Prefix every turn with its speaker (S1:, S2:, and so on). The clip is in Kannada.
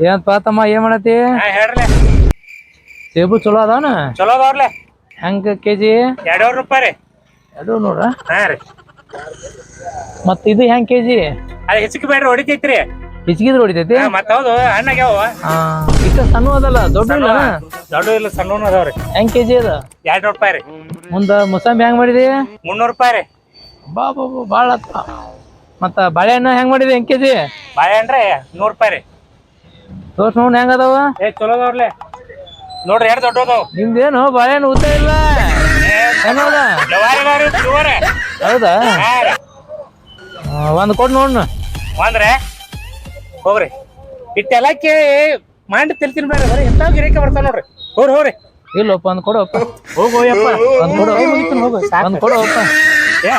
S1: ಏನಪ್ಪ ತಮ್ಮ ಏನ್ ಮಾಡತಿ?
S2: ಹೇಳ್ರಲೆ
S1: ಸೇಬು ಚಲೋ ಅದಾವನ?
S2: ಚಲೋ ಅದಾವ್ರಲೆ.
S1: ಹೆಂಗ ಕೆಜಿ?
S2: 200 ರೂಪಾಯಿ ರೀ.
S1: 200?
S2: ಹಾ ರೀ.
S1: ಮತ್ ಇದು ಹೆಂಗ್ ಕೆಜಿ?
S2: ಅದು ಹೆಚ್ಚಿಗೆ ಬೇಡ್ರಿ, ಹೊಡಿತೈತ್ರಿ.
S1: ಹಿಚ್ಗಿದ್ರು ಹೊಡಿತೈತಿ?
S2: ಮತ್ತ ಹೌದು ಹಣ್ಣಾಗ್ಯಾವ.
S1: ಇಷ್ಟ ಸಣ್ಣ ಅದಲ್ಲ, ದೊಡ್ಡ ಇಲ್ಲ?
S2: ದೊಡ್ಡ ಇಲ್ಲ, ಸಣ್ಣ ಅದಾವ್ರಿ.
S1: ಹೆಂಗ್ ಕೆಜಿ ಅದ?
S2: 200 ರೂಪಾಯಿ ರೀ.
S1: ಮುಂದ ಮುಸಂಬಿ ಹೆಂಗ್ ಮಾಡಿದಿ?
S2: 300 ರೂಪಾಯಿ ರೀ.
S1: ಬಾ ಬಾಳ ಆತ. ಮತ್ತ ಬಾಳೆಹಣ್ಣು ಹೆಂಗ್ ಮಾಡಿದಿ, ಹೆಂಗ್ ಕೆಜಿ?
S2: ಬಾಳೆಹಣ್ಣ್ರಿ 100 ರೂಪಾಯಿ ರೀ.
S1: ತೋರ್ಸ್ ನೋಡ್ ಹೆಂಗ್ ಅದಾವ?
S2: ಚಲೋ ಅದಾವ್ರಲೆ ನೋಡ್ರಿ, 2 ದೊಡ್ಡ ಅದಾವ.
S1: ನಿಮ್ದೇನು ಬಾಳೆಹಣ್ಣು ಊತ ಇಲ್ಲ? ಹೌದಾ? ಒಂದ್ ಕೊಡ್ ನೋಡ್ನ.
S2: ಒಂದ್ರೆ ಹೋಗ್ರಿ, ಇಟ್ಟೆಲ್ಲ ಮಾಡಿ ತಿಳ್ತೀನಿ ಬೇಡ್ರಿ, ಬರೀ ಎಂತ ಗಿರಾಕಿ ಬರ್ತಾವ ನೋಡ್ರಿ. ಹೋಗ್ರಿ
S1: ಇಲ್ಲಪ್ಪ ಒಂದ್ ಕೊಡಪ್ಪ.
S2: ಹೋಗಪ್ಪ,
S1: ಒಂದ್ ಕೊಡು. ಒಂದ್ ಕೊಡಪ್ಪ.
S2: ಏ